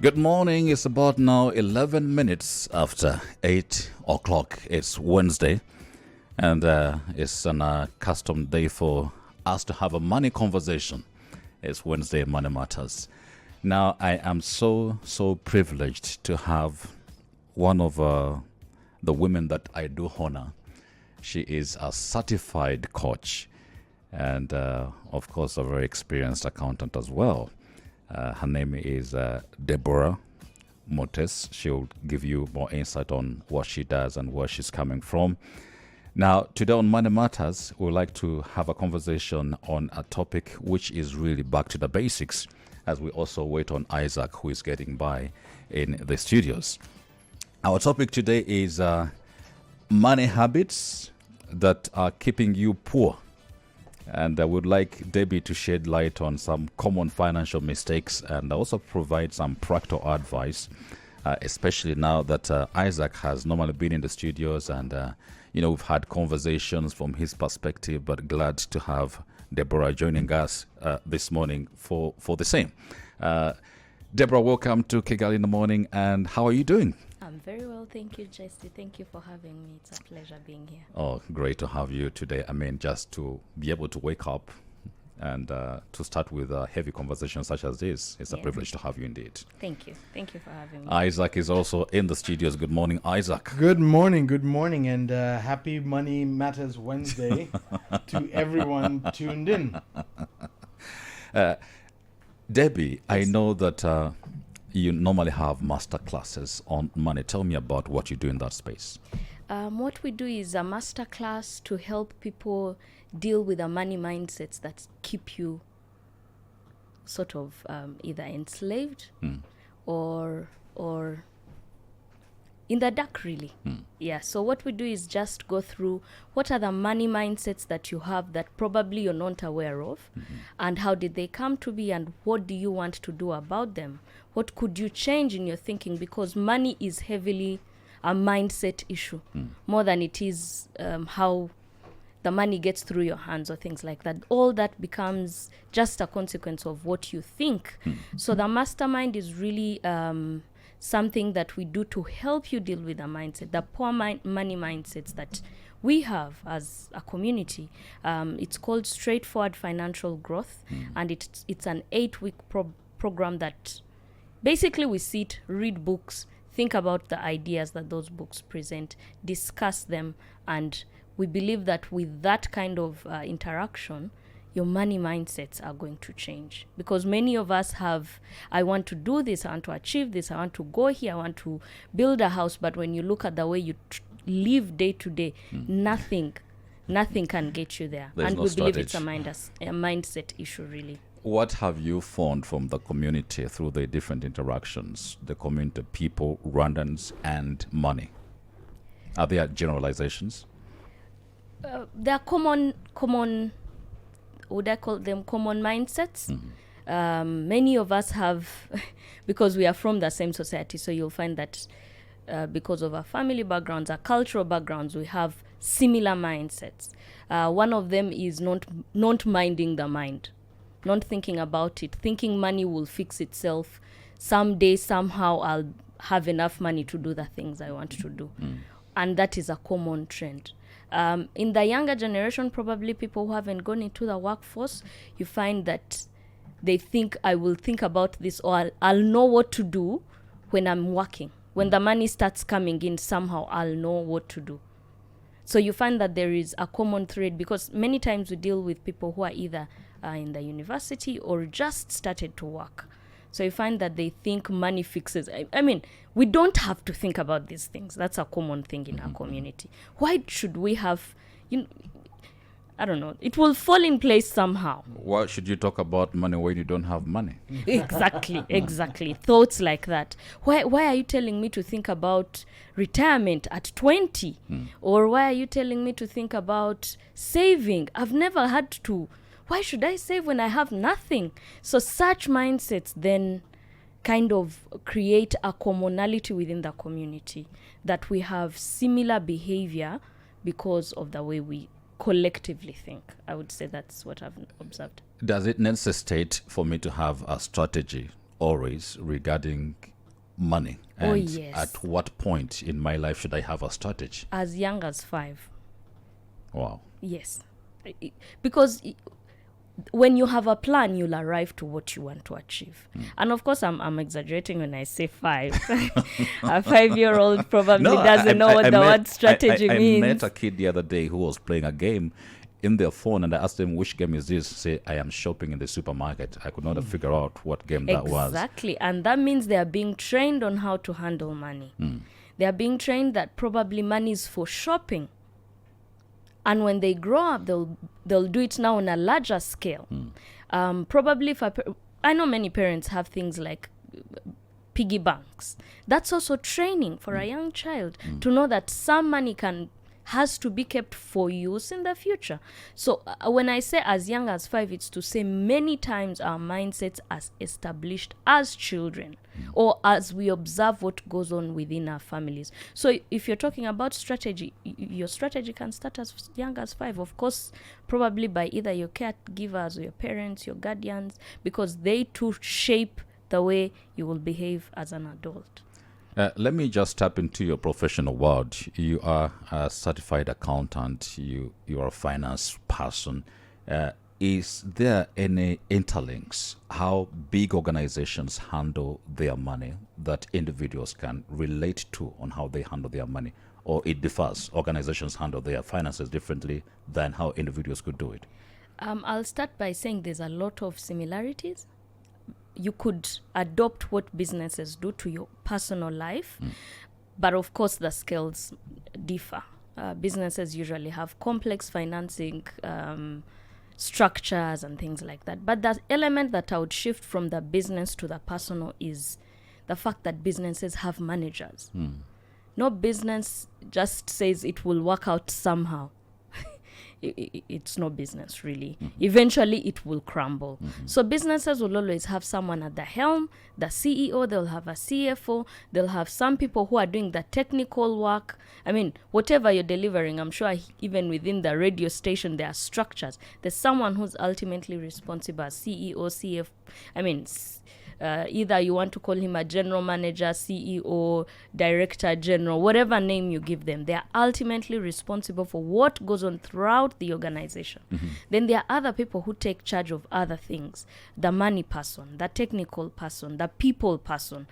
Good morning. It's about now 11 minutes after 8 o'clock. It's Wednesday, and it's an custom day for us to have a money conversation. It's Wednesday Money Matters. Now, I am so privileged to have one of the women that I do honor. She is a certified coach and, of course, a very experienced accountant as well. Her name is Deborah Motes. She'll give you more insight on what she does and where she's coming from. Now, today on Money Matters, we'd like to have a conversation on a topic which is really back to the basics, as we also wait on Isaac, who is getting by in the studios. Our topic today is money habits that are keeping you poor. And I would like Debbie to shed light on some common financial mistakes and also provide some practical advice, especially now that Isaac has normally been in the studios and, we've had conversations from his perspective, but glad to have Deborah joining us this morning for the same. Deborah, welcome to Kigali in the morning, and how are you doing? I'm very well, thank you, Jesse. Thank you for having me. It's a pleasure being here. Oh, great to have you today. I mean, just to be able to wake up and to start with a heavy conversation such as this, it's a privilege to have you indeed. Thank you. Thank you for having me. Isaac is also in the studios. Good morning, Isaac. Good morning, and happy Money Matters Wednesday to everyone tuned in. Debbie, Yes. I know that you normally have master classes on money. Tell me about what you do in that space. What we do is a master class to help people deal with the money mindsets that keep you sort of either enslaved or in the dark, really. Yeah, so what we do is just go through what are the money mindsets that you have that probably you're not aware of, and how did they come to be, and what do you want to do about them? What could you change in your thinking? Because money is heavily a mindset issue, more than it is how the money gets through your hands or things like that. All that becomes just a consequence of what you think. So the mastermind is really something that we do to help you deal with the mindset, the poor money mindsets that we have as a community. It's called Straightforward Financial Growth, and it's an 8-week program that basically we sit, read books, think about the ideas that those books present, discuss them, and we believe that with that kind of interaction, your money mindsets are going to change. Because many of us have, I want to do this, I want to achieve this, I want to go here, I want to build a house, but when you look at the way you live day to day, nothing can get you there. There's and no we believe strategy. it's a mindset issue, really. What have you found from the community through the different interactions, the community, people, Rwandans, and money? Are there generalizations? There are common, would I call them common mindsets? Many of us have, because we are from the same society, so you'll find that because of our family backgrounds, our cultural backgrounds, we have similar mindsets. One of them is not minding the mind, not thinking about it, thinking money will fix itself. Someday, somehow, I'll have enough money to do the things I want to do. And that is a common trend. In the younger generation, probably people who haven't gone into the workforce, you find that they think, I will think about this, or I'll know what to do when I'm working. When the money starts coming in, somehow I'll know what to do. So you find that there is a common thread, because many times we deal with people who are either in the university or just started to work. So you find that they think money fixes. I mean, we don't have to think about these things. That's a common thing in our community. Why should we have, I don't know, it will fall in place somehow. Why should you talk about money when you don't have money? Exactly. Thoughts like that. Why are you telling me to think about retirement at 20? Or why are you telling me to think about saving? I've never had to. Why should I save when I have nothing? So such mindsets then kind of create a commonality within the community, that we have similar behavior because of the way we collectively think. I would say that's what I've observed. Does it necessitate for me to have a strategy worries regarding money? Oh, And yes. at what point in my life should I have a strategy? As young as 5. Wow. Yes. Because when you have a plan, you'll arrive to what you want to achieve. And of course, I'm exaggerating when I say 5. A 5-year-old probably doesn't know what the word strategy means. I met a kid the other day who was playing a game in their phone, and I asked him, which game is this? Say, I am shopping in the supermarket. I could not figure out what game that was. Exactly. And that means they are being trained on how to handle money. They are being trained that probably money is for shopping. And when they grow up, they'll do it now on a larger scale. Probably I know many parents have things like piggy banks. That's also training for a young child to know that some money has to be kept for use in the future. So when I say as young as 5, it's to say many times our mindsets are established as children or as we observe what goes on within our families. So if you're talking about strategy, your strategy can start as young as 5. Of course, probably by either your caregivers or your parents, your guardians, because they too shape the way you will behave as an adult. Let me just tap into your professional world. You are a certified accountant. You are a finance person. Is there any interlinks how big organizations handle their money that individuals can relate to on how they handle their money? Or it differs? Organizations handle their finances differently than how individuals could do it? I'll start by saying there's a lot of similarities. You could adopt what businesses do to your personal life, but of course the scales differ. Businesses usually have complex financing structures and things like that. But the element that I would shift from the business to the personal is the fact that businesses have managers. No business just says it will work out somehow. It's no business, really. Eventually, it will crumble. So businesses will always have someone at the helm, the CEO, they'll have a CFO, they'll have some people who are doing the technical work. I mean, whatever you're delivering, I'm sure even within the radio station, there are structures. There's someone who's ultimately responsible, CEO, CFO, either you want to call him a general manager, CEO, director general, whatever name you give them, they are ultimately responsible for what goes on throughout the organization. Then there are other people who take charge of other things. The money person, the technical person, the people person.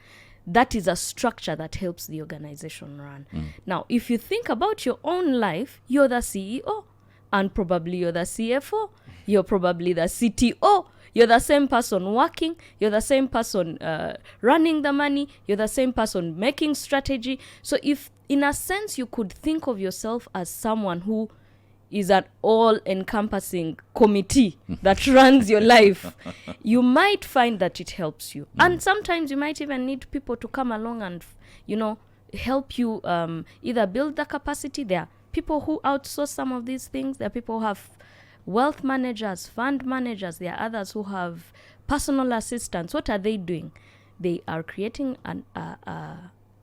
That is a structure that helps the organization run. Now, if you think about your own life, you're the CEO, and probably you're the CFO, you're probably the CTO. You're the same person working, you're the same person running the money, you're the same person making strategy. So if, in a sense, you could think of yourself as someone who is an all-encompassing committee that runs your life, you might find that it helps you. And sometimes you might even need people to come along and, help you either build the capacity. There are people who outsource some of these things. There are people who have wealth managers, fund managers. There are others who have personal assistants. What are they doing? They are creating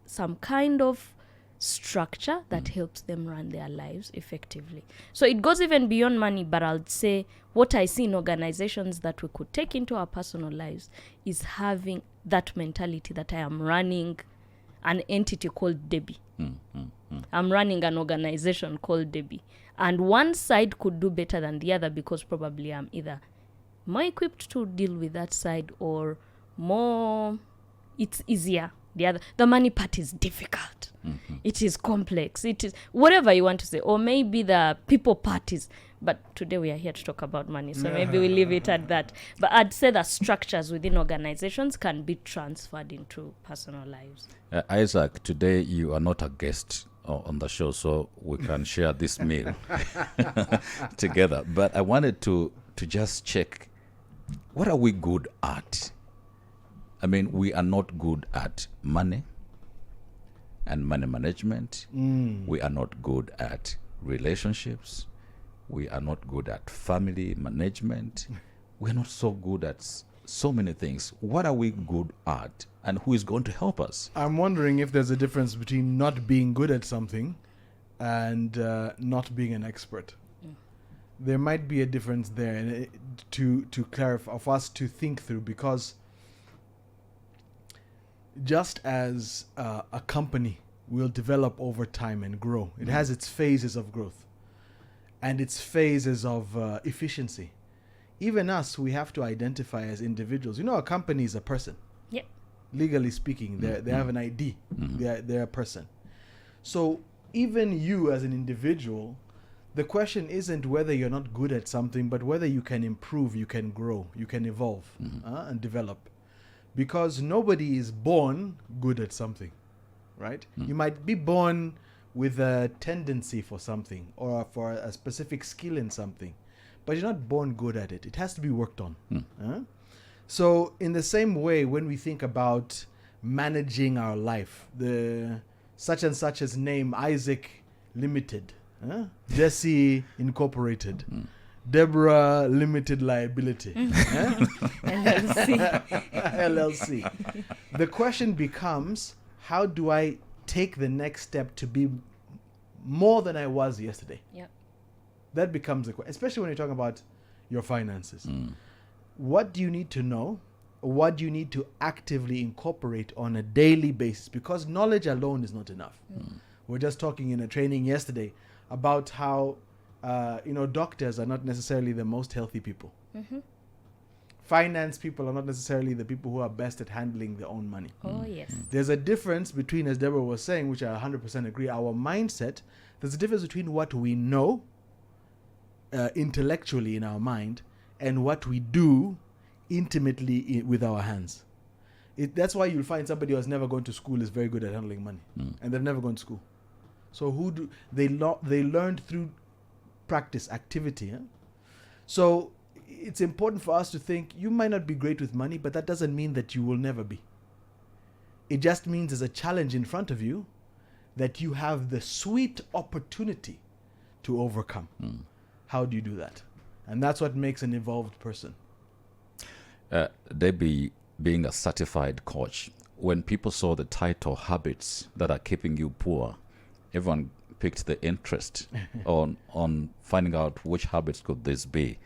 some kind of structure that helps them run their lives effectively. So it goes even beyond money, but I'll say what I see in organizations that we could take into our personal lives is having that mentality that I am running an entity called Debbie. I'm running an organization called Debbie. And one side could do better than the other because probably I'm either more equipped to deal with that side or it's easier. The money part is difficult. It is complex. It is whatever you want to say. Or maybe the people part is, but today we are here to talk about money. So maybe we leave it at that. But I'd say the structures within organizations can be transferred into personal lives. Isaac, today you are not a guest on the show, so we can share this meal together. But I wanted to just check, what are we good at? I mean, we are not good at money and money management. We are not good at relationships. We are not good at family management. We're not so good at so many things. What are we good at, and who is going to help us? I'm wondering if there's a difference between not being good at something and not being an expert. There might be a difference there, and to clarify, for us to think through, because just as a company will develop over time and grow, it has its phases of growth and its phases of efficiency. Even us, we have to identify as individuals. You know, a company is a person. Yeah. Legally speaking, they have an ID. They're a person. So even you as an individual, the question isn't whether you're not good at something, but whether you can improve, you can grow, you can evolve and develop. Because nobody is born good at something, right? You might be born with a tendency for something or for a specific skill in something, but you're not born good at it. It has to be worked on. So in the same way, when we think about managing our life, the such and such as name Isaac Limited, Jesse Incorporated, Deborah Limited Liability, LLC. The question becomes, how do I take the next step to be more than I was yesterday? Yep. That becomes the question, especially when you're talking about your finances. What do you need to know? What do you need to actively incorporate on a daily basis? Because knowledge alone is not enough. We're just talking in a training yesterday about how doctors are not necessarily the most healthy people. Finance people are not necessarily the people who are best at handling their own money. Oh, yes. There's a difference between, as Deborah was saying, which I 100% agree, our mindset. There's a difference between what we know intellectually in our mind and what we do intimately with our hands. That's why you'll find somebody who has never gone to school is very good at handling money, and they've never gone to school. So they learned through practice, activity. So it's important for us to think you might not be great with money, but that doesn't mean that you will never be. It just means there's a challenge in front of you that you have the sweet opportunity to overcome. How do you do that? And that's what makes an evolved person. Debbie, being a certified coach, when people saw the title Habits That Are Keeping You Poor, everyone picked the interest on finding out which habits could this be.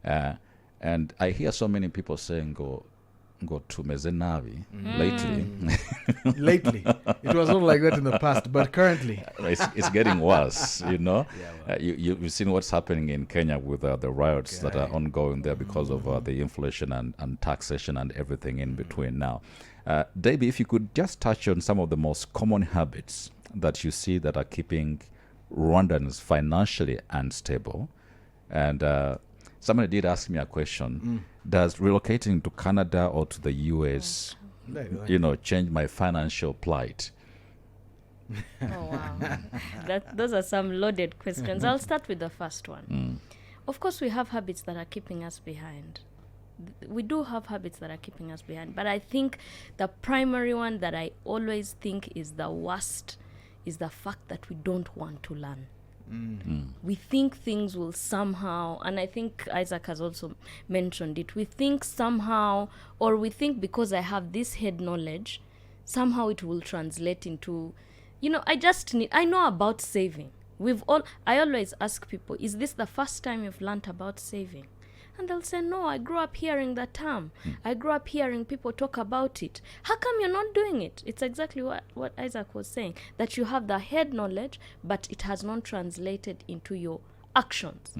And I hear so many people saying go to Mezenavi lately. Lately. It was not like that in the past, but currently. It's getting worse, you know. You've seen what's happening in Kenya with the riots that are ongoing there because of the inflation and taxation and everything in between now. Debbie, if you could just touch on some of the most common habits that you see that are keeping Rwandans financially unstable. And somebody did ask me a question. Does relocating to Canada or to the US, change my financial plight? Oh, wow. Those are some loaded questions. I'll start with the first one. Of course, we have habits that are keeping us behind. We do have habits that are keeping us behind. But I think the primary one that I always think is the worst is the fact that we don't want to learn. We think things will somehow, and I think Isaac has also mentioned it, we think somehow, or we think because I have this head knowledge, somehow it will translate into, I know about saving. I always ask people, is this the first time you've learned about saving? And they'll say, no, I grew up hearing the term. I grew up hearing people talk about it. How come you're not doing it? It's exactly what Isaac was saying, that you have the head knowledge, but it has not translated into your actions.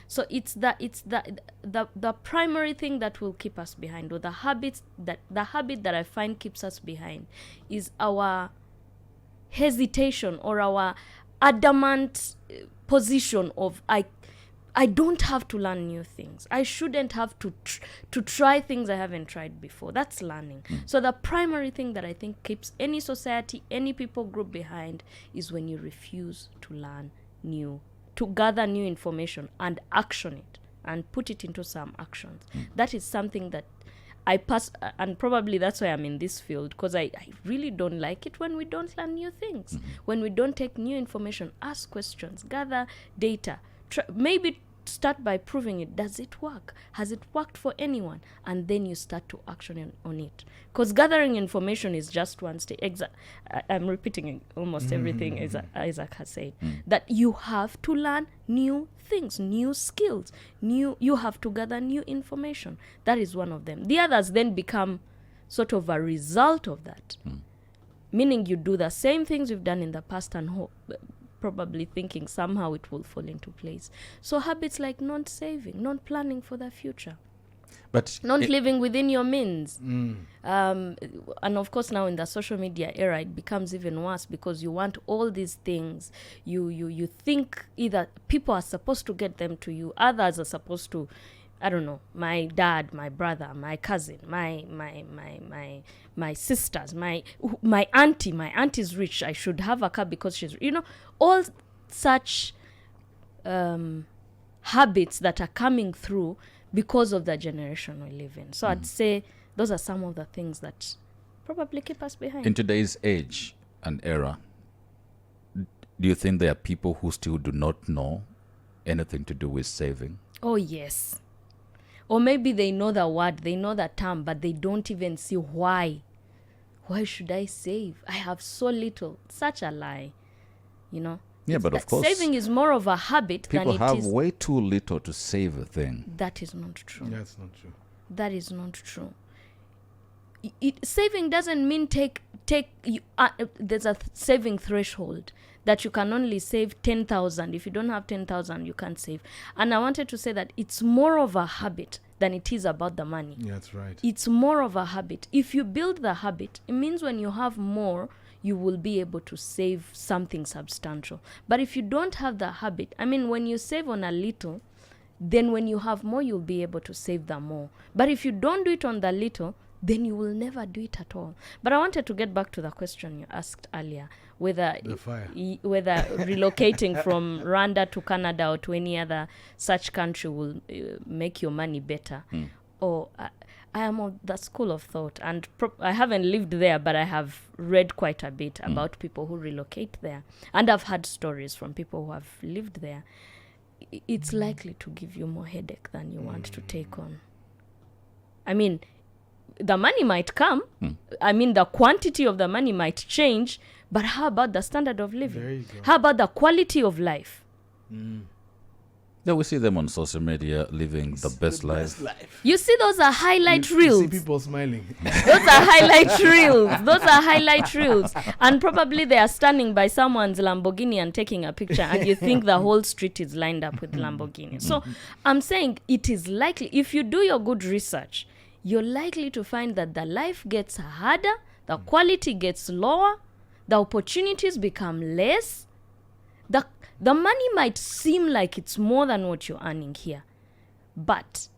So it's the primary thing that will keep us behind, or the habit that I find keeps us behind is our hesitation or our adamant position of I don't have to learn new things. I shouldn't have to try things I haven't tried before. That's learning. So the primary thing that I think keeps any society, any people group behind is when you refuse to learn new, to gather new information and action it and put it into some actions. That is something that I pass, and probably that's why I'm in this field, because I really don't like it when we don't learn new things, when we don't take new information, ask questions, gather data, maybe start by proving it. Does it work? Has it worked for anyone? And then you start to action on it. Because gathering information is just one stage. I'm repeating almost everything Isaac has said. That you have to learn new things, new skills. You have to gather new information. That is one of them. The others then become sort of a result of that. Meaning you do the same things you've done in the past and probably thinking somehow it will fall into place. So habits like not saving, not planning for the future, But not living within your means. And of course now in the social media era it becomes even worse, because you want all these things. You think either people are supposed to get them to you, others are supposed to, I don't know, my dad, my brother, my cousin, my sisters, my auntie. My auntie's rich, I should have a car because she's, all such habits that are coming through because of the generation we live in. So I'd say those are some of the things that probably keep us behind. in today's age and era, do you think there are people who still do not know anything to do with saving? Oh, yes. Or maybe they know the word, they know the term, but they don't even see why. Why should I save? I have so little. Such a lie, Yeah, but of course, saving is more of a habit than people it have is. way too little to save a thing. That is not true. That's not true. That is not true. Saving doesn't mean there's a saving threshold that you can only save 10,000. If you don't have 10,000, you can't save. And I wanted to say that it's more of a habit than it is about the money. Yeah, that's right. It's more of a habit. If you build the habit, it means when you have more, you will be able to save something substantial. But if you don't have the habit, when you save on a little, then when you have more, you'll be able to save the more. But if you don't do it on the little, then you will never do it at all. But I wanted to get back to the question you asked earlier, whether relocating from Rwanda to Canada or to any other such country will make your money better. Or I am of the school of thought, and I haven't lived there, but I have read quite a bit about people who relocate there, and I've heard stories from people who have lived there. It's likely to give you more headache than you want to take on. The money might come. The quantity of the money might change, but how about the standard of living? There you go. How about the quality of life? Yeah, we see them on social media living the best life. You see, those are highlight reels. You see people smiling. Those are highlight reels. And probably they are standing by someone's Lamborghini and taking a picture, and you think the whole street is lined up with Lamborghini. So I'm saying it is likely, if you do your good research, you're likely to find that the life gets harder, the quality gets lower, the opportunities become less. The money might seem like it's more than what you're earning here, but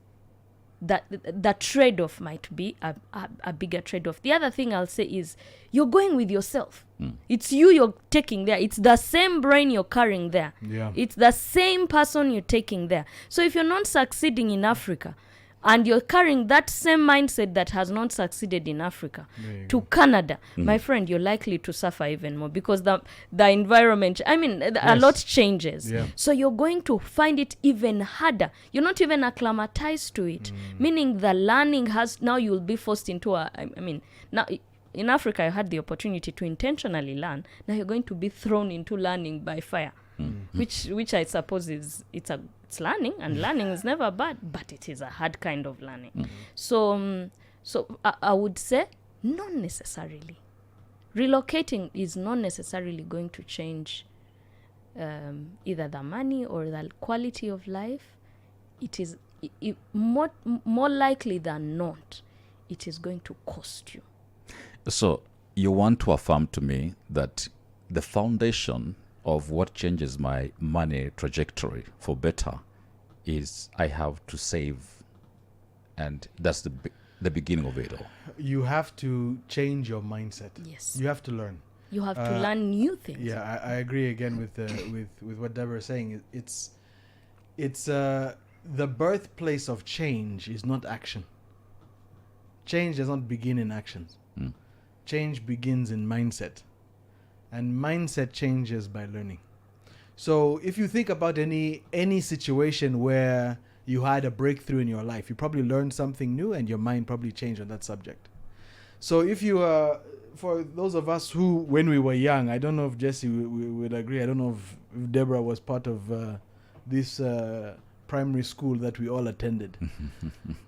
the trade-off might be a bigger trade-off. The other thing I'll say is you're going with yourself. It's you're taking there. It's the same brain you're carrying there. Yeah. It's the same person you're taking there. So if you're not succeeding in Africa, and you're carrying that same mindset that has not succeeded in Africa to Canada, my friend, you're likely to suffer even more, because the environment, a lot changes. Yeah. So you're going to find it even harder. You're not even acclimatized to it, meaning the learning now you'll be forced into now in Africa you had the opportunity to intentionally learn. Now you're going to be thrown into learning by fire. Which I suppose it's learning, and learning is never bad, but it is a hard kind of learning. So I would say not necessarily. Relocating is not necessarily going to change either the money or the quality of life. It is more likely than not, it is going to cost you. So you want to affirm to me that the foundation of what changes my money trajectory for better is I have to save, and that's the beginning of it all. You have to change your mindset. Yes. You have to learn. You have to learn new things. Yeah, I agree again with what Deborah is saying. It's the birthplace of change is not action. Change does not begin in actions. Change begins in mindset. And mindset changes by learning. So if you think about any situation where you had a breakthrough in your life, you probably learned something new and your mind probably changed on that subject. So if you for those of us who, when we were young, I don't know if Jesse we would agree, I don't know if Deborah was part of this primary school that we all attended,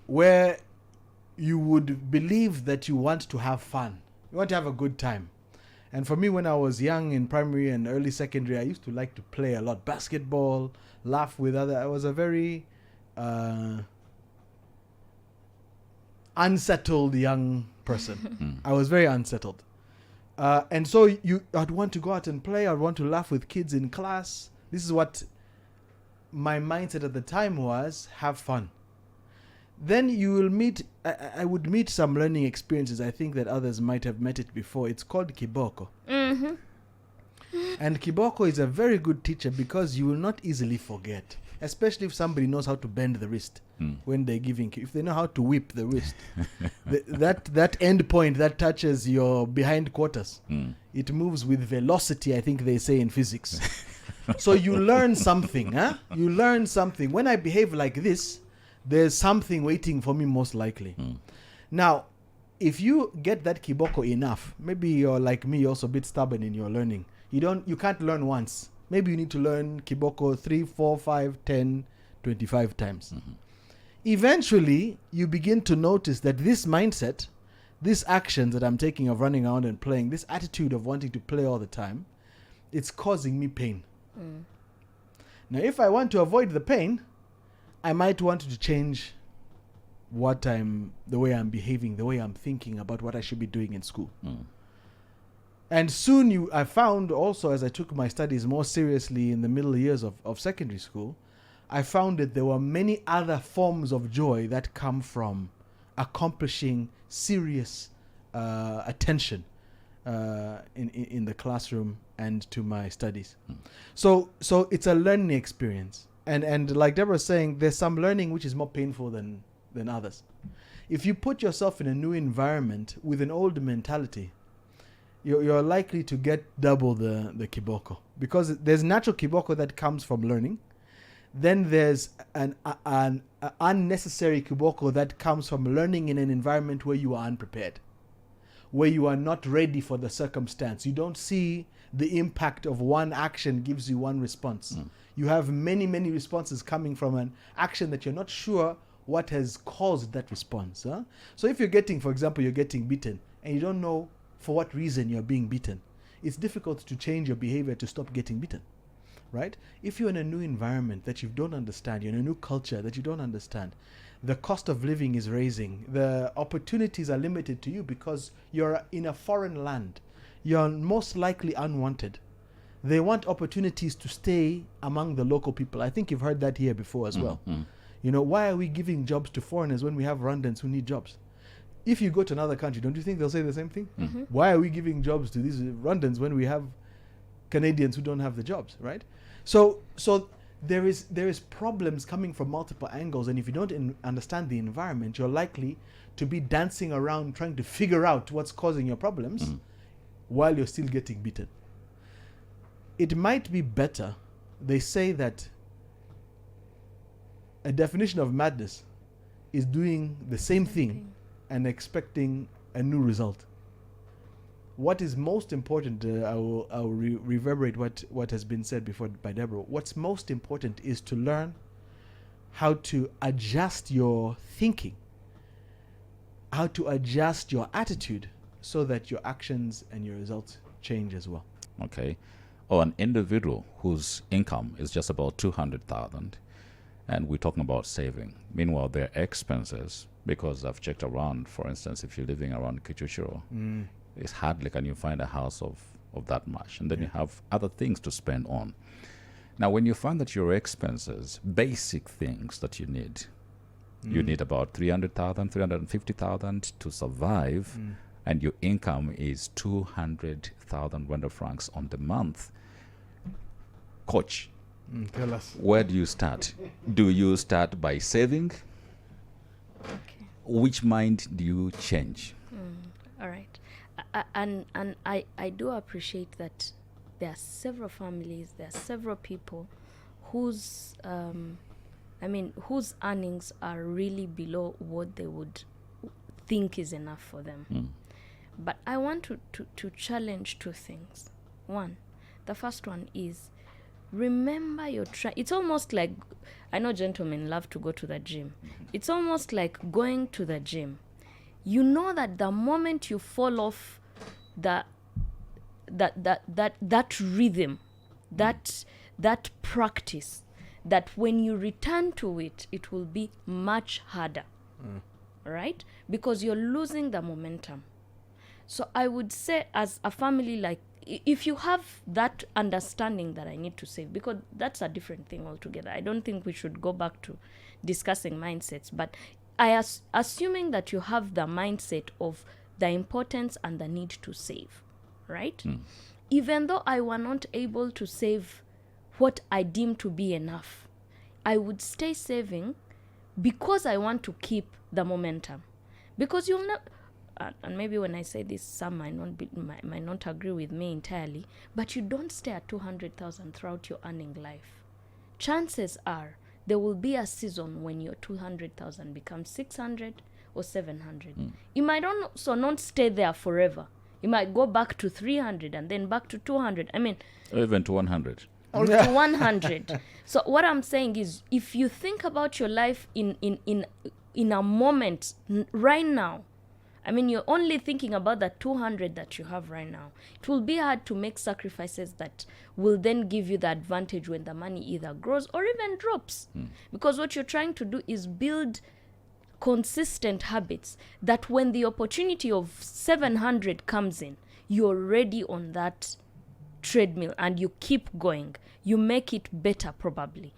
where you would believe that you want to have fun. You want to have a good time. And for me, when I was young in primary and early secondary, I used to like to play a lot. Basketball, laugh with other. I was a very unsettled young person. I was very unsettled. And so I'd want to go out and play. I'd want to laugh with kids in class. This is what my mindset at the time was: have fun. Then you will meet, I would meet some learning experiences. I think that others might have met it before. It's called Kiboko. Mm-hmm. And Kiboko is a very good teacher because you will not easily forget, especially if somebody knows how to bend the wrist when they're giving. If they know how to whip the wrist, that end point that touches your behind quarters, it moves with velocity, I think they say in physics. So you learn something, huh? You learn something. When I behave like this, there's something waiting for me most likely. Now, if you get that Kiboko enough, maybe you're like me, you're also a bit stubborn in your learning. You can't learn once. Maybe you need to learn Kiboko 3, 4, 5, 10, 25 times. Eventually, you begin to notice that this mindset, these actions that I'm taking of running around and playing, this attitude of wanting to play all the time, it's causing me pain. Now, if I want to avoid the pain, I might want to change the way I'm behaving, the way I'm thinking about what I should be doing in school. And soon I found also, as I took my studies more seriously in the middle years of secondary school, I found that there were many other forms of joy that come from accomplishing serious attention in the classroom and to my studies. So it's a learning experience. And like Deborah was saying, there's some learning which is more painful than others. If you put yourself in a new environment with an old mentality, you're likely to get double the Kiboko. Because there's natural Kiboko that comes from learning. Then there's an unnecessary Kiboko that comes from learning in an environment where you are unprepared, where you are not ready for the circumstance. You don't see the impact of one action gives you one response. You have many, many responses coming from an action that you're not sure what has caused that response. So if you're getting, for example, you're getting beaten and you don't know for what reason you're being beaten, it's difficult to change your behavior to stop getting beaten, right? If you're in a new environment that you don't understand, you're in a new culture that you don't understand, the cost of living is raising, the opportunities are limited to you because you're in a foreign land. You're most likely unwanted. They want opportunities to stay among the local people. I think you've heard that here before as well. You know, why are we giving jobs to foreigners when we have Rwandans who need jobs? If you go to another country, don't you think they'll say the same thing? Why are we giving jobs to these Rwandans when we have Canadians who don't have the jobs, right? So there is problems coming from multiple angles, and if you don't understand the environment, you're likely to be dancing around trying to figure out what's causing your problems while you're still getting beaten. It might be better. They say that a definition of madness is doing the same thing and expecting a new result. What is most important, I will reverberate what has been said before by Deborah. What's most important is to learn how to adjust your thinking, how to adjust your attitude so that your actions and your results change as well. Okay. Or an individual whose income is just about 200,000 and we're talking about saving. Meanwhile, their expenses, because I've checked around, for instance, if you're living around Kichuchiro, it's hardly can you find a house of that much. And then you have other things to spend on. Now, when you find that your expenses, basic things that you need about 300,000, 350,000 to survive, and your income is 200,000 Rwanda francs on the month. Coach, Tell us. where do you start? Do you start by saving? Okay. Which mind do you change? All right. And I do appreciate that there are several families, there are several people whose whose earnings are really below what they would think is enough for them. But I want to challenge two things. One, the first one is remember it's almost like, I know gentlemen love to go to the gym. It's almost like going to the gym you know that the moment you fall off that rhythm, that practice, that when you return to it, it will be much harder, right? Because you're losing the momentum. So I would say, as a family, like, if you have that understanding that I need to save, because that's a different thing altogether. I don't think we should go back to discussing mindsets, but assuming that you have the mindset of the importance and the need to save, right? Even though I were not able to save what I deem to be enough, I would stay saving because I want to keep the momentum. Because you'll not, and maybe when I say this, some might not agree with me entirely, but you don't stay at 200,000 throughout your earning life. Chances are there will be a season when your 200,000 becomes 600 or 700. You might also not stay there forever. You might go back to 300 and then back to 200. I mean, Or even to 100. or to 100. So what I'm saying is, if you think about your life in a moment right now, I mean, you're only thinking about the 200 that you have right now. It will be hard to make sacrifices that will then give you the advantage when the money either grows or even drops. Because what you're trying to do is build consistent habits that when the opportunity of 700 comes in, you're already on that treadmill and you keep going. You make it better, probably.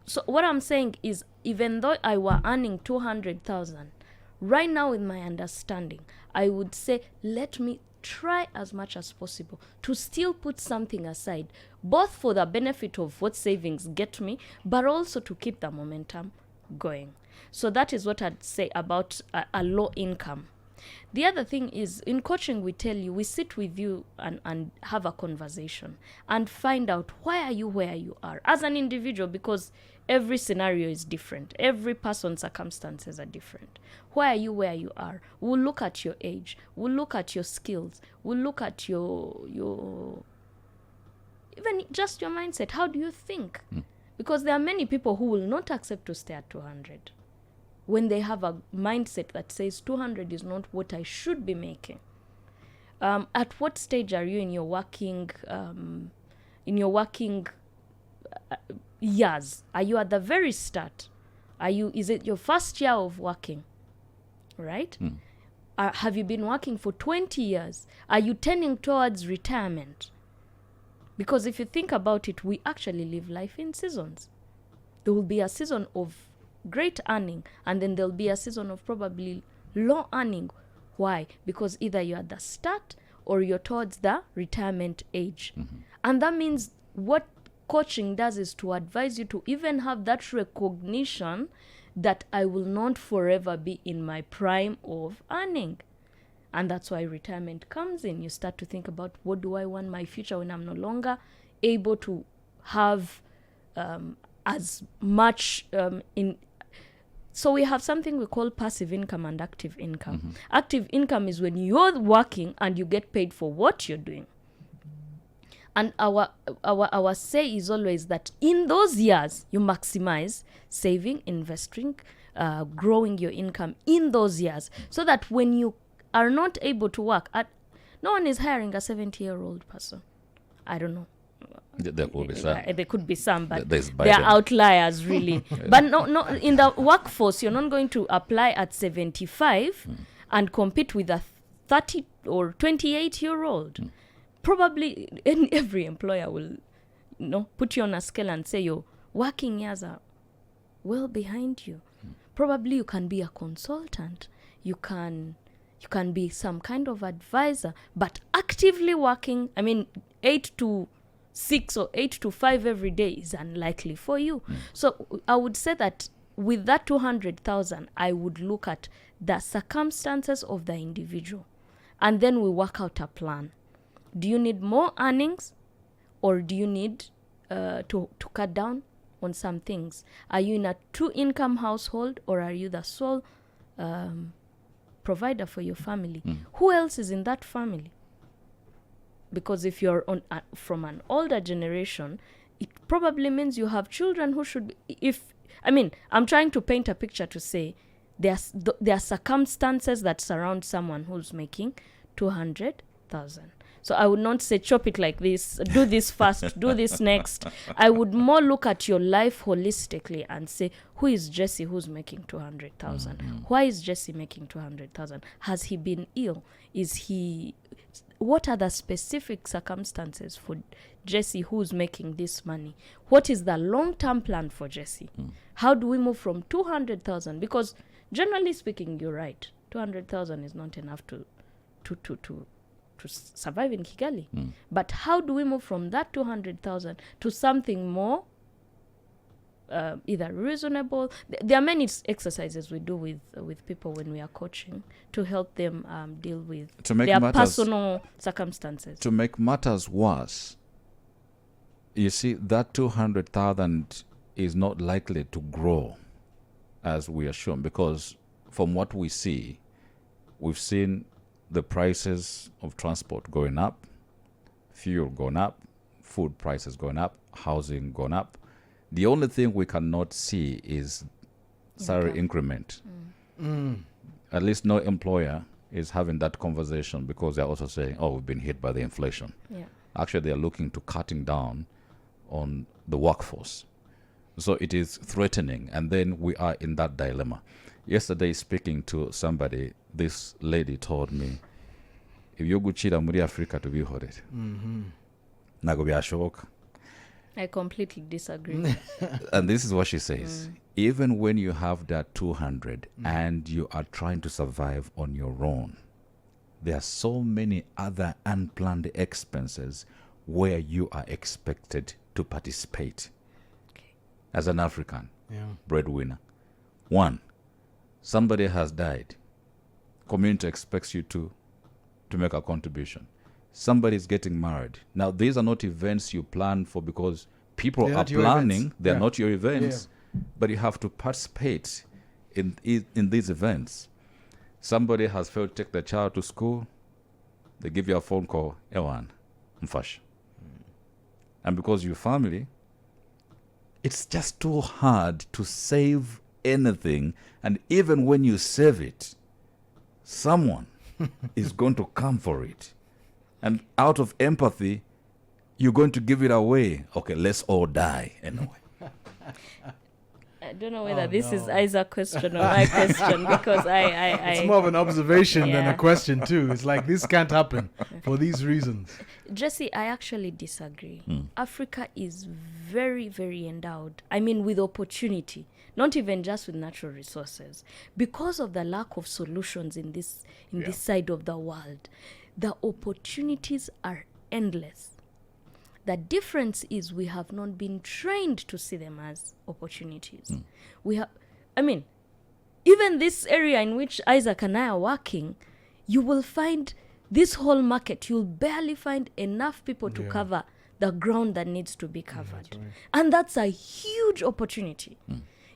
So what I'm saying is, even though I were earning 200,000, right now, with my understanding, I would say, let me try as much as possible to still put something aside, both for the benefit of what savings get me, but also to keep the momentum going. So that is what I'd say about a low income. The other thing is, in coaching, we tell you, we sit with you and have a conversation and find out, why are you where you are as an individual? Because every scenario is different. Every person's circumstances are different. Why are you where you are? We'll look at your age. We'll look at your skills. We'll look at your even just your mindset. How do you think? Because there are many people who will not accept to stay at 200 when they have a mindset that says 200 is not what I should be making. At what stage are you in your working years? Are you at the very start? Is it your first year of working? Right? Have you been working for 20 years? Are you tending towards retirement? Because if you think about it, we actually live life in seasons. There will be a season of great earning, and then there'll be a season of probably low earning. Why? Because either you're at the start or you're towards the retirement age. And that means what coaching does is to advise you to even have that recognition that I will not forever be in my prime of earning. And that's why retirement comes in. You start to think about, what do I want my future when I'm no longer able to have as much So we have something we call passive income and active income. Active income is when you're working and you get paid for what you're doing. And our say is always that in those years, you maximize saving, investing, growing your income in those years, so that when you are not able to work, no one is hiring a 70-year-old person. I don't know. There could be some. There could be some, but There's they are Biden. outliers, really. But no, in the workforce, you're not going to apply at 75 and compete with a 30 or 28-year-old. Probably every employer will, put you on a scale and say your working years are well behind you. Probably you can be a consultant. You can be some kind of advisor, but actively working, 8 to 6 or 8 to 5 every day is unlikely for you. So I would say that with that 200,000, I would look at the circumstances of the individual, and then we work out a plan. Do you need more earnings, or do you need to cut down on some things? Are you in a 2-income household, or are you the sole provider for your family? Who else is in that family? Because if you're from an older generation, it probably means you have children who should be, I'm trying to paint a picture to say there are circumstances that surround someone who's making 200,000. So I would not say chop it like this, do this first, do this next. I would more look at your life holistically and say, who is Jesse who's making 200,000? Why is Jesse making 200,000? Has he been ill? What are the specific circumstances for Jesse who's making this money? What is the long-term plan for Jesse? How do we move from 200,000? Because generally speaking, you're right. 200,000 is not enough to survive in Kigali. But how do we move from that 200,000 to something more either reasonable? There are many exercises we do with people when we are coaching to help them deal with their personal circumstances. To make matters worse, you see, that 200,000 is not likely to grow as we are shown, because from what we see, we've seen the prices of transport going up, fuel going up, food prices going up, housing going up. The only thing we cannot see is salary increment. At least no employer is having that conversation, because they're also saying, oh, we've been hit by the inflation. Yeah. Actually, they're looking to cutting down on the workforce. So it is threatening, and then we are in that dilemma. Yesterday, speaking to somebody, this lady told me, if you guchira muri Africa to be horrid, nago byashoboka. I completely disagree. And this is what she says. Even when you have that 200 and you are trying to survive on your own, there are so many other unplanned expenses where you are expected to participate. As an African breadwinner. One, somebody has died. Community expects you to make a contribution. Somebody is getting married. Now, these are not events you plan for, because people are planning. They're not your events, but you have to participate in these events. Somebody has failed to take their child to school. They give you a phone call, Ewan, mfash. And because your family, it's just too hard to save anything. And even when you save it, someone is going to come for it. And out of empathy, you're going to give it away. Okay, let's all die anyway. I don't know whether this is Isaac's question or my question, because it's more of an observation than a question too. It's like, this can't happen for these reasons. Jesse, I actually disagree. Africa is very, very endowed. I mean, with opportunity, not even just with natural resources. Because of the lack of solutions in this side of the world, the opportunities are endless. The difference is we have not been trained to see them as opportunities. Even this area in which Isaac and I are working, you will find this whole market, you'll barely find enough people to cover the ground that needs to be covered. That's right. And that's a huge opportunity.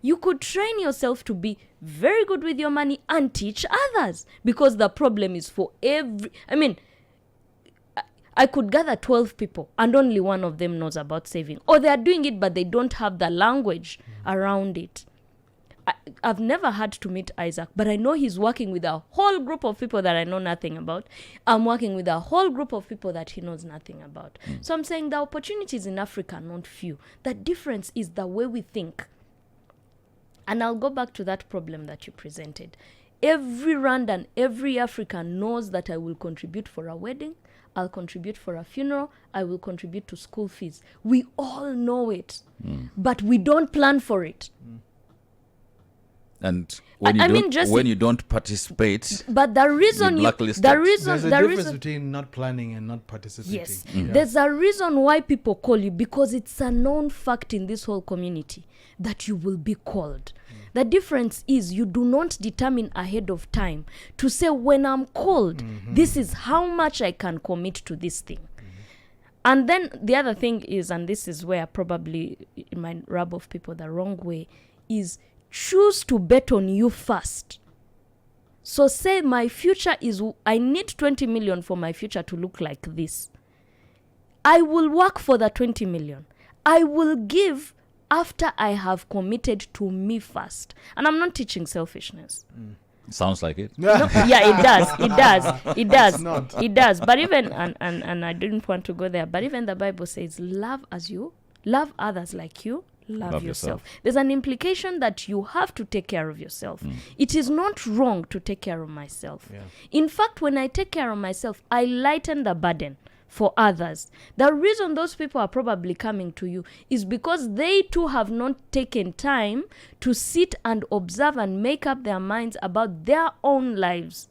You could train yourself to be very good with your money and teach others, because the problem is for I could gather 12 people and only one of them knows about saving. Or they are doing it, but they don't have the language around it. I've never had to meet Isaac, but I know he's working with a whole group of people that I know nothing about. I'm working with a whole group of people that he knows nothing about. So I'm saying the opportunities in Africa are not few. The difference is the way we think. And I'll go back to that problem that you presented. Every Rwandan, every African knows that I will contribute for a wedding, I'll contribute for a funeral, I will contribute to school fees. We all know it, but we don't plan for it. And when you don't participate, but there's a difference between not planning and not participating. Yes, there's a reason why people call you, because it's a known fact in this whole community that you will be called. The difference is you do not determine ahead of time to say, when I'm called, this is how much I can commit to this thing. And then the other thing is, and this is where probably it might rub off people the wrong way, is choose to bet on you first. So say my future is, I need 20 million for my future to look like this. I will work for the 20 million. I will give after I have committed to me first. And I'm not teaching selfishness. Sounds like it. No, yeah, it does. not. It does. But even, and I didn't want to go there, but even the Bible says, love as you, love others like you love yourself. There's an implication that you have to take care of yourself. It is not wrong to take care of myself. Yeah. In fact, when I take care of myself, I lighten the burden for others. The reason those people are probably coming to you is because they too have not taken time to sit and observe and make up their minds about their own lives.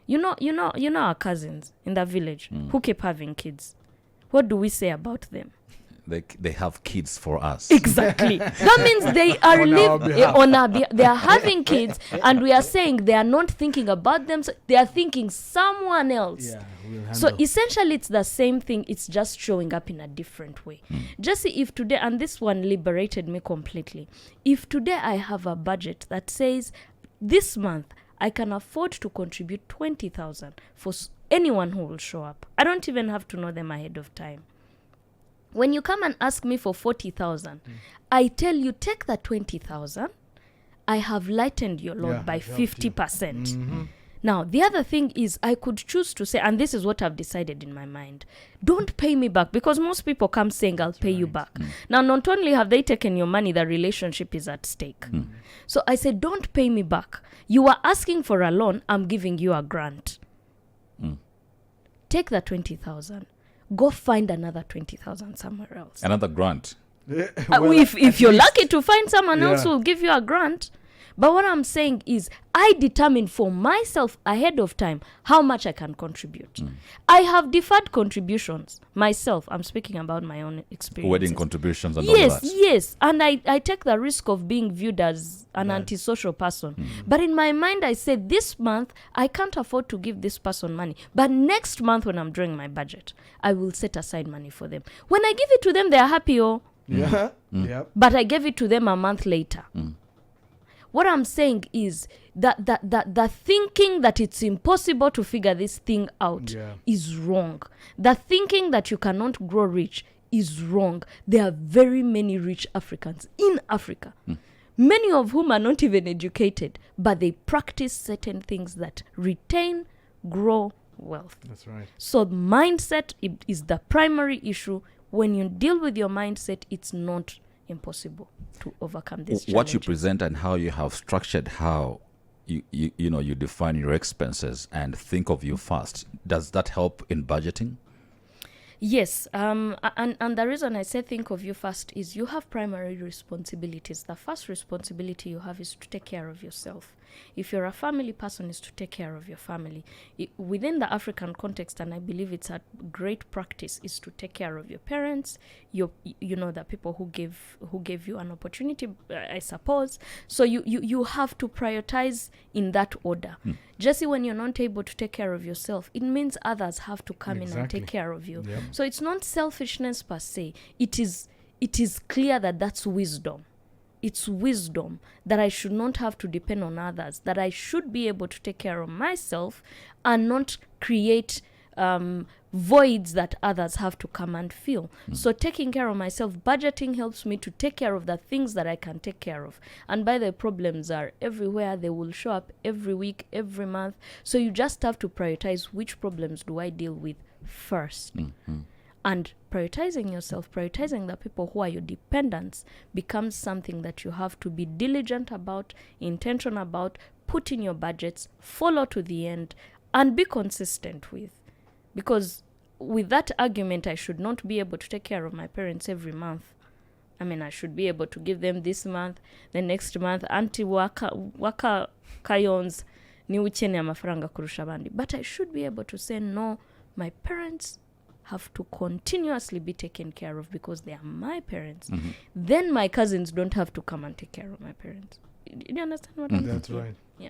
You know our cousins in the village who keep having kids. What do we say about them? They have kids for us. Exactly. That means they are On our behalf. they are having kids, and we are saying they are not thinking about them. They are thinking someone else. Yeah, we'll So handle. essentially, it's the same thing. It's just showing up in a different way. Just see if today, and this one liberated me completely. If today I have a budget that says this month I can afford to contribute 20,000 for anyone who will show up. I don't even have to know them ahead of time. When you come and ask me for 40,000, I tell you, take the 20,000. I have lightened your load Yeah, by I've helped you. 50%. Now, the other thing is I could choose to say, and this is what I've decided in my mind, don't pay me back, because most people come saying, I'll pay you back. Now, not only have they taken your money, the relationship is at stake. So I said, don't pay me back. You are asking for a loan, I'm giving you a grant. Take the 20,000. Go find another 20,000 somewhere else. Another grant. If you're lucky to find someone else who Yeah. will give you a grant. But what I'm saying is, I determine for myself ahead of time how much I can contribute. I have deferred contributions myself. I'm speaking about my own experience. Wedding contributions and all Yes, that. yes. And I take the risk of being viewed as an antisocial person. But in my mind, I said, this month, I can't afford to give this person money. But next month, when I'm drawing my budget, I will set aside money for them. When I give it to them, they are happy, Yeah. Yep. but I gave it to them a month later. What I'm saying is that the thinking that it's impossible to figure this thing out is wrong. The thinking that you cannot grow rich is wrong. There are very many rich Africans in Africa, many of whom are not even educated, but they practice certain things that retain, grow wealth. That's right. So mindset is the primary issue. When you deal with your mindset, it's not impossible to overcome this What you challenges. present and how you have structured how you define your expenses and think of you first, does that help in budgeting? Yes, and the reason I say think of you first is you have primary responsibilities. The first responsibility you have is to take care of yourself. If you're a family person, is to take care of your family. Within the African context, and I believe it's a great practice, is to take care of your parents, the people who gave you an opportunity, I suppose. So you have to prioritize in that order. Jesse, when you're not able to take care of yourself, it means others have to come in and take care of you. Yep. So it's not selfishness per se. It is clear that that's wisdom. It's wisdom that I should not have to depend on others, that I should be able to take care of myself and not create voids that others have to come and fill. So taking care of myself, budgeting helps me to take care of the things that I can take care of. And by the way, problems are everywhere. They will show up every week, every month. So you just have to prioritize which problems do I deal with first. And prioritizing yourself, prioritizing the people who are your dependents becomes something that you have to be diligent about, intentional about, put in your budgets, follow to the end, and be consistent with. Because with that argument, I should not be able to take care of my parents every month. I mean, I should be able to give them this month, the next month, anti waka kayons ni uchene amafaranga kurusha abandi. But I should be able to say, no, my parents have to continuously be taken care of because they are my parents. Then my cousins don't have to come and take care of my parents. Do you understand what I'm saying? That's right. Yeah.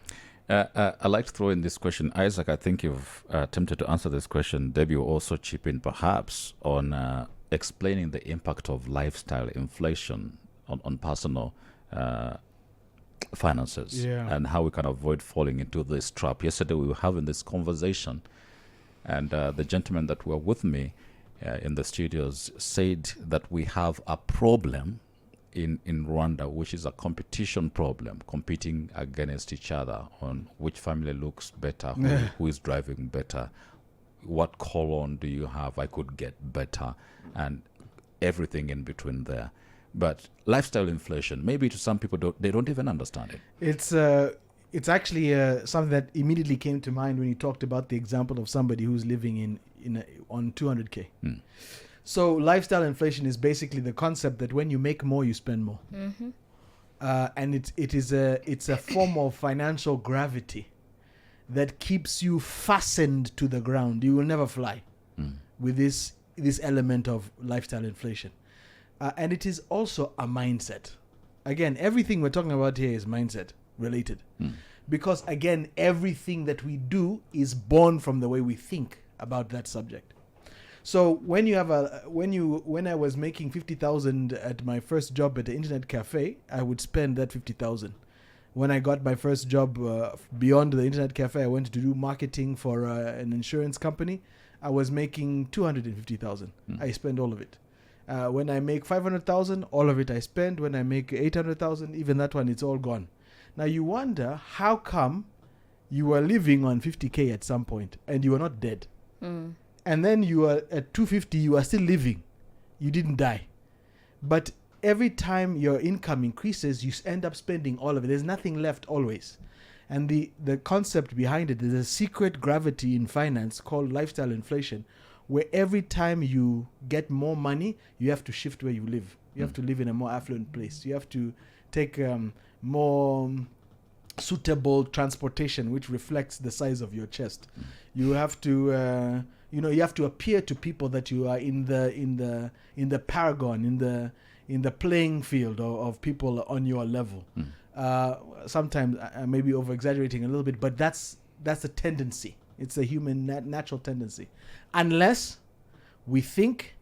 I'd like to throw in this question. Isaac, I think you've attempted to answer this question. Debbie will also chip in perhaps on explaining the impact of lifestyle inflation on personal finances and how we can avoid falling into this trap. Yesterday we were having this conversation, and the gentleman that were with me in the studios said that we have a problem in Rwanda, which is a competition problem, competing against each other on which family looks better, who is driving better, what cologne do you have I could get better, and everything in between there. But lifestyle inflation, maybe to some people, they don't even understand it. It's actually something that immediately came to mind when you talked about the example of somebody who's living on 200K. So lifestyle inflation is basically the concept that when you make more, you spend more. And it's a form of financial gravity that keeps you fastened to the ground. You will never fly with this element of lifestyle inflation. And it is also a mindset. Again, everything we're talking about here is mindset related. Because again, everything that we do is born from the way we think about that subject. So when I was making 50,000 at my first job at the internet cafe, I would spend that 50,000. When I got my first job beyond the internet cafe, I went to do marketing for an insurance company. I was making 250,000. I spent all of it. When I make 500,000, all of it I spend. When I make 800,000, even that one, it's all gone. Now you wonder how come you were living on 50K at some point and you were not dead. And then you are at 250, you are still living. You didn't die. But every time your income increases, you end up spending all of it. There's nothing left always. And the concept behind it is a secret gravity in finance called lifestyle inflation, where every time you get more money, you have to shift where you live. You have to live in a more affluent place. You have to take more suitable transportation, which reflects the size of your chest. You have to... you have to appear to people that you are in the paragon, in the playing field of people on your level. Sometimes I may be over exaggerating a little bit, but that's a tendency. It's a human natural tendency. Unless we think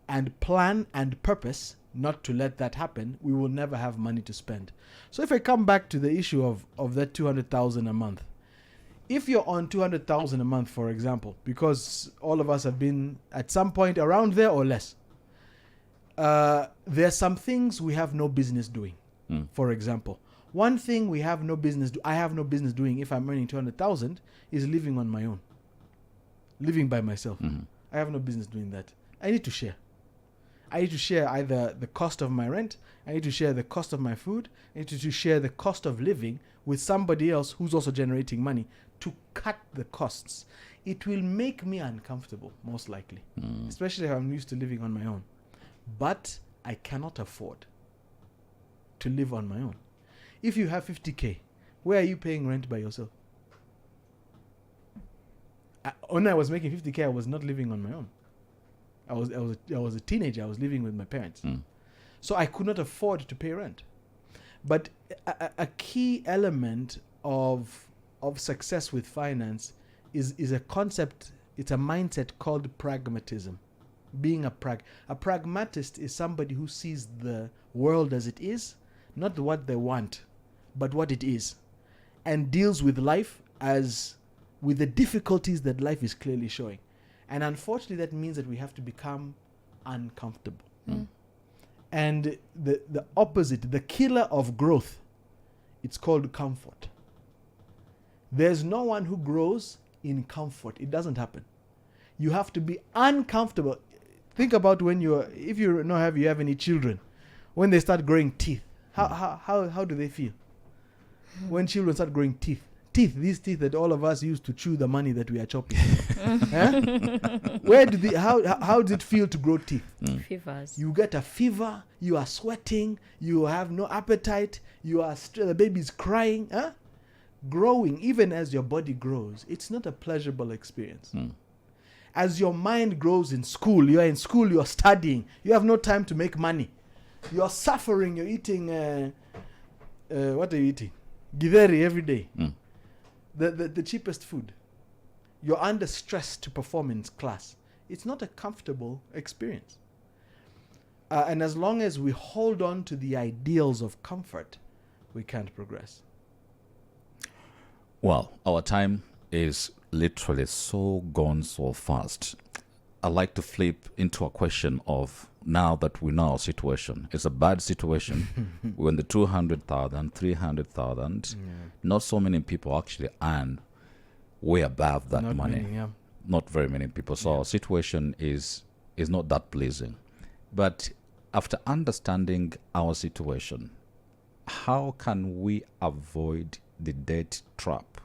and plan and purpose not to let that happen, we will never have money to spend. So if I come back to the issue of that 200,000 a month, if you're on 200,000 a month, for example, because all of us have been at some point around there or less, there are some things we have no business doing. For example, one thing I have no business doing if I'm earning 200,000 is living on my own, living by myself. I have no business doing that. I need to share. I need to share either the cost of my rent, I need to share the cost of my food, I need to share the cost of living with somebody else who's also generating money to cut the costs. It will make me uncomfortable, most likely, especially if I'm used to living on my own. But I cannot afford to live on my own. If you have 50K, where are you paying rent by yourself? When I was making 50K, I was not living on my own. I was a teenager. I was living with my parents. So I could not afford to pay rent. But a key element of success with finance is a concept, it's a mindset called pragmatism. Being a pragmatist is somebody who sees the world as it is, not what they want, but what it is, and deals with life as with the difficulties that life is clearly showing. And unfortunately, that means that we have to become uncomfortable. And the opposite, the killer of growth, it's called comfort. There's no one who grows in comfort. It doesn't happen. You have to be uncomfortable. Think about if you have any children, when they start growing teeth, how do they feel? When children start growing teeth, these teeth that all of us use to chew the money that we are chopping. How does it feel to grow teeth? Fevers. You get a fever, you are sweating, you have no appetite, the baby's crying. Growing, even as your body grows, it's not a pleasurable experience. As your mind grows in school, you're studying, you have no time to make money. You're suffering, you're eating, what are you eating? Githeri every day. The cheapest food. You're under stress to perform in class. It's not a comfortable experience. And as long as we hold on to the ideals of comfort, we can't progress. Well, our time is literally so gone so fast. I'd like to flip into a question of now that we know our situation, it's a bad situation. When the 200,000, 300,000, not so many people actually earn way above that Not money. many, yeah. Not very many people. So our situation is not that pleasing. But after understanding our situation, how can we avoid the debt trap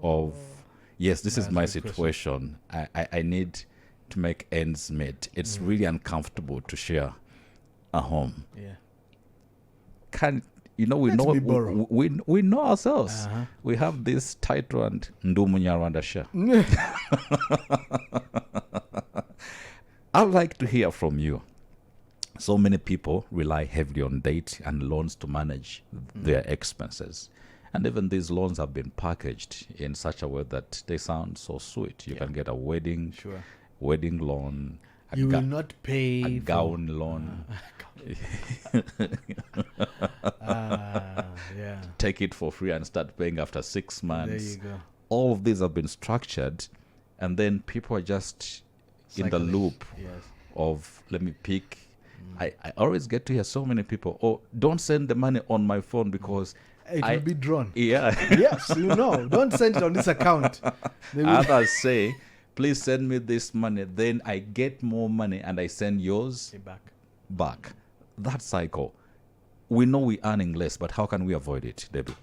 of, yes, this is That's my a good situation. I need to make ends meet. It's really uncomfortable to share a home. Yeah. We Let's know be borrow. we know ourselves. Uh-huh. We have this title and Ndumunyarwanda share. I'd like to hear from you. So many people rely heavily on debt and loans to manage their expenses. And even these loans have been packaged in such a way that they sound so sweet. You can get a wedding loan, You will not pay a gown loan, yeah. take it for free and start paying after 6 months. There you go. All of these have been structured, and then people are just in the Cycling. loop Yes. of, let me pick. I always get to hear so many people, oh, don't send the money on my phone because It will be drawn. yeah. Yes, don't send it on this account. They will- Others say, please send me this money, then I get more money and I send yours Pay back. back. That cycle. We know we're earning less, but how can we avoid it, Debbie?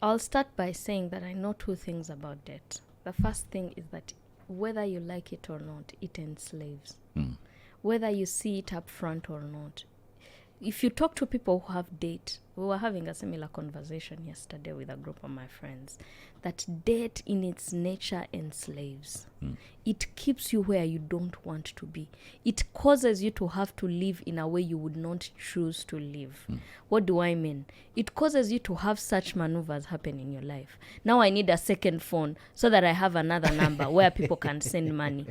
I'll start by saying that I know two things about debt. The first thing is that whether you like it or not, it enslaves. Whether you see it up front or not. If you talk to people who have debt, we were having a similar conversation yesterday with a group of my friends, that debt in its nature enslaves. It keeps you where you don't want to be. It causes you to have to live in a way you would not choose to live. What do I mean? It causes you to have such maneuvers happen in your life. Now I need a second phone so that I have another number where people can send money.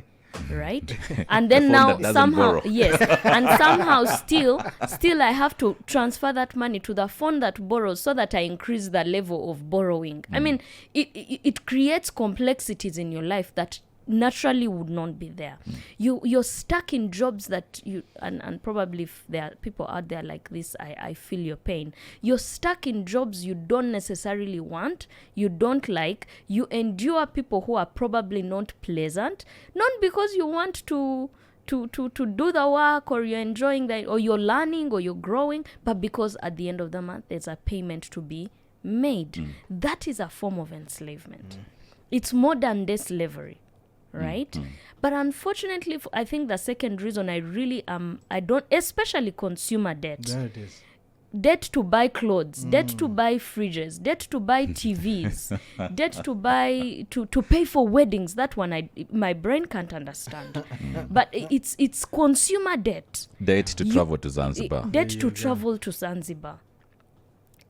Right? And then phone now that doesn't somehow borrow. yes, and somehow still I have to transfer that money to the phone that borrows so that I increase the level of borrowing. I mean, it creates complexities in your life that naturally would not be there. You're stuck in jobs that you and probably if there are people out there like this, I feel your pain. You're stuck in jobs you don't necessarily want, you don't like, you endure people who are probably not pleasant, not because you want to do the work or you're enjoying that or you're learning or you're growing, but because at the end of the month there's a payment to be made. That is a form of enslavement. It's modern day slavery. Right? But unfortunately, I think the second reason I don't, especially consumer debt. There it is. Debt to buy clothes, debt to buy fridges, debt to buy TVs, debt to buy, to pay for weddings. That one, my brain can't understand. But it's consumer debt. Debt to travel to Zanzibar. Debt to travel to Zanzibar.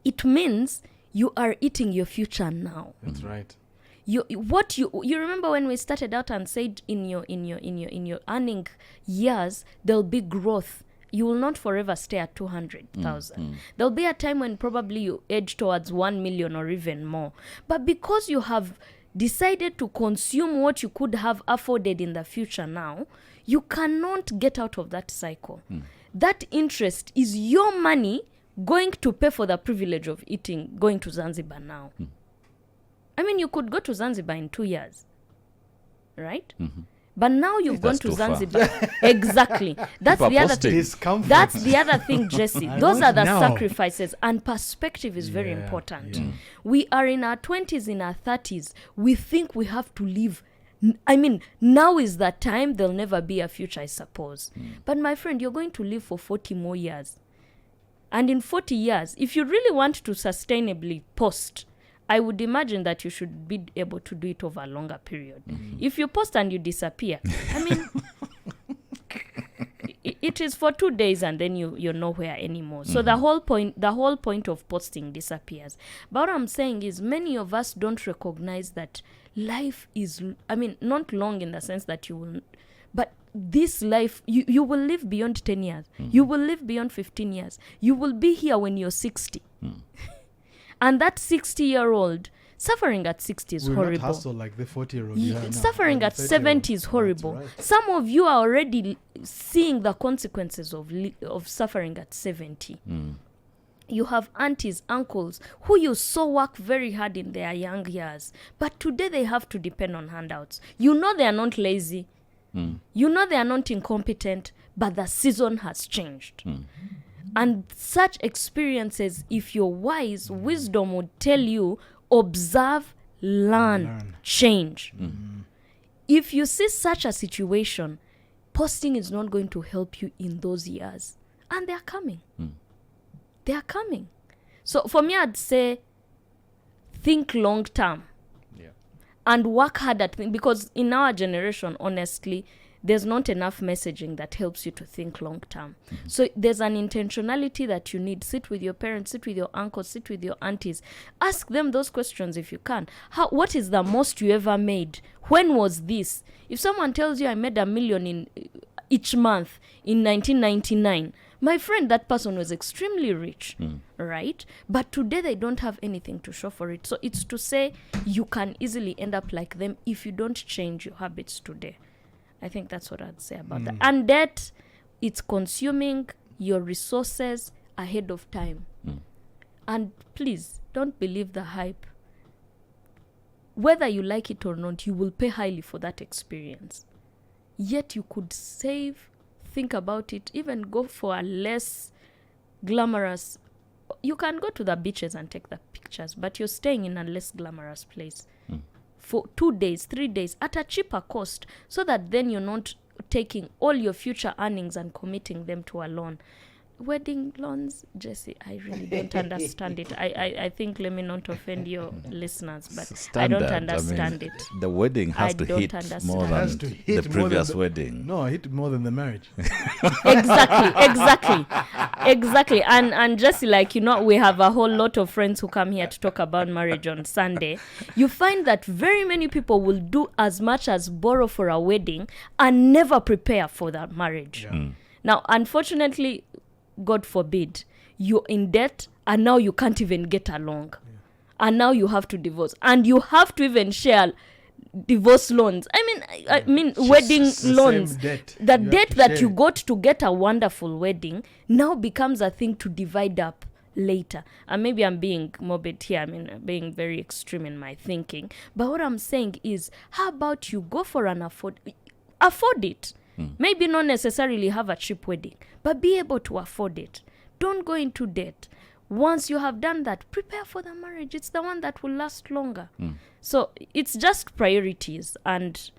It means you are eating your future now. That's right. You remember when we started out and said in your earning years there'll be growth. You will not forever stay at 200,000. There'll be a time when probably you edge towards 1 million or even more. But because you have decided to consume what you could have afforded in the future now, you cannot get out of that cycle. That interest is your money going to pay for the privilege of going to Zanzibar now. I mean, you could go to Zanzibar in 2 years, right? But now you've gone That's to too far. Zanzibar. Exactly. That's People the are other posting. thing. Discomfort. That's the other thing, Jesse. Those want are the now. sacrifices, and perspective is very Yeah, important. yeah. We are in our 20s, in our 30s. We think we have to live. I mean, now is the time. There'll never be a future, I suppose. But my friend, you're going to live for 40 more years. And in 40 years, if you really want to sustainably post, I would imagine that you should be able to do it over a longer period. If you post and you disappear, I mean, it is for 2 days and then you're nowhere anymore. So the whole point of posting disappears. But what I'm saying is many of us don't recognize that life is, I mean, not long in the sense that you will, but this life, you will live beyond 10 years. You will live beyond 15 years. You will be here when you're 60. And that 60-year-old Suffering at 60 is We'll horrible. not hustle like the 40-year-old you have now, Suffering or at the 70 is 30-year-old. horrible. That's right. Some of you are already seeing the consequences of suffering at 70. You have aunties, uncles who you saw work very hard in their young years, but today they have to depend on handouts. You know they are not lazy. You know they are not incompetent, but the season has changed. And such experiences, if you're wise, wisdom would tell you, observe, learn. Change. If you see such a situation, posting is not going to help you in those years. And they are coming. They are coming. So for me, I'd say think long term. And work hard at things. Because in our generation, honestly, there's not enough messaging that helps you to think long term. So there's an intentionality that you need. Sit with your parents, sit with your uncles, sit with your aunties. Ask them those questions if you can. What is the most you ever made? When was this? If someone tells you I made $1 million in each month in 1999, my friend, that person was extremely rich, right? But today they don't have anything to show for it. So it's to say you can easily end up like them if you don't change your habits today. I think that's what I'd say about that. And that it's consuming your resources ahead of time. And please, don't believe the hype. Whether you like it or not, you will pay highly for that experience. Yet you could save, think about it, even go for a less glamorous... You can go to the beaches and take the pictures, but you're staying in a less glamorous place. For 2 days, 3 days, at a cheaper cost, so that then you're not taking all your future earnings and committing them to a loan. Wedding loans, Jesse, I really don't understand it. I think, let me not offend your listeners, but Standard, I don't understand it. The wedding has to hit more than Has to hit the more than previous the- wedding. No, hit more than the marriage. Exactly. And Jesse, like, you know, we have a whole lot of friends who come here to talk about marriage on Sunday. You find that very many people will do as much as borrow for a wedding and never prepare for that marriage. Now, unfortunately, God forbid, you're in debt and now you can't even get along. And now you have to divorce. And you have to even share divorce loans. I mean wedding loans. Debt. The You have debt to that share you it. got to get a wonderful wedding now becomes a thing to divide up later. And maybe I'm being morbid here. Being very extreme in my thinking. But what I'm saying is, how about you go for an afford it? Maybe not necessarily have a cheap wedding, but be able to afford it. Don't go into debt. Once you have done that, prepare for the marriage. It's the one that will last longer. So it's just priorities and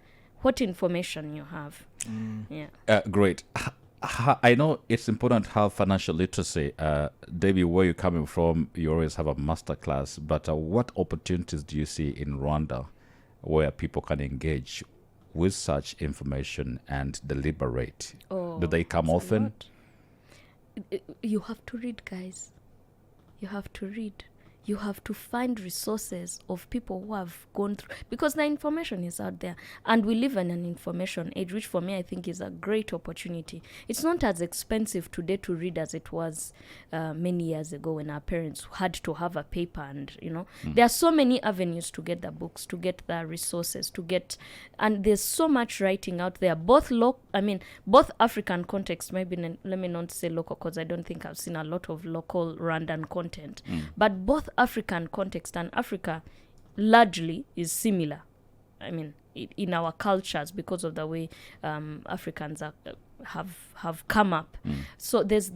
what information you have. Yeah. Great. I know it's important to have financial literacy. Debbie, where you're coming from, you always have a master class, but what opportunities do you see in Rwanda where people can engage with such information and deliberate? Do they come It's a often? lot. You have to read, guys. You have to read. You have to find resources of people who have gone through, because the information is out there, and we live in an information age, which for me I think is a great opportunity. It's not as expensive today to read as it was many years ago when our parents had to have a paper, and there are so many avenues to get the books, to get the resources, and there's so much writing out there, both African context, maybe let me not say local, because I don't think I've seen a lot of local Rwandan content, but both African context, and Africa largely is similar. In our cultures, because of the way Africans have come up. So there's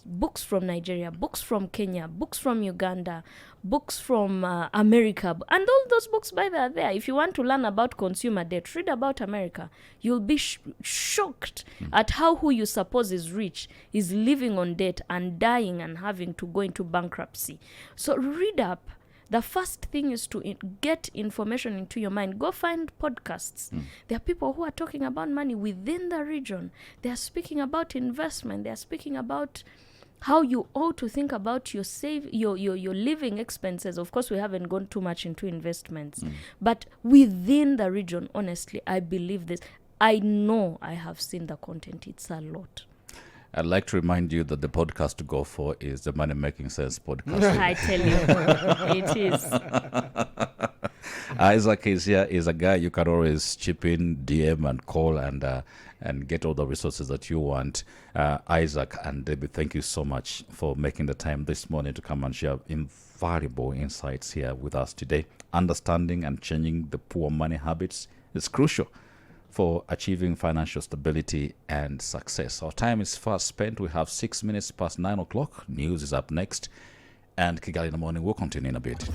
books from Nigeria, books from Kenya, books from Uganda, books from America, and all those books by are there. If you want to learn about consumer debt, read about America. You'll be shocked at how who you suppose is rich is living on debt and dying and having to go into bankruptcy. So read up. The first thing is to get information into your mind. Go find podcasts. There are people who are talking about money within the region. They are speaking about investment. They are speaking about how you ought to think about your living expenses. Of course, we haven't gone too much into investments. But within the region, honestly, I believe this. I know I have seen the content. It's a lot. I'd like to remind you that the podcast to go for is the Money Making Sense podcast. I tell you, it is. Isaac is here. Is a guy you can always chip in, DM, and call, and get all the resources that you want. Isaac and Debbie, thank you so much for making the time this morning to come and share invaluable insights here with us today. Understanding and changing the poor money habits is crucial for achieving financial stability and success. Our time is fast spent. We have 6 minutes past 9 o'clock. News is up next. And Kigali in the morning will continue in a bit.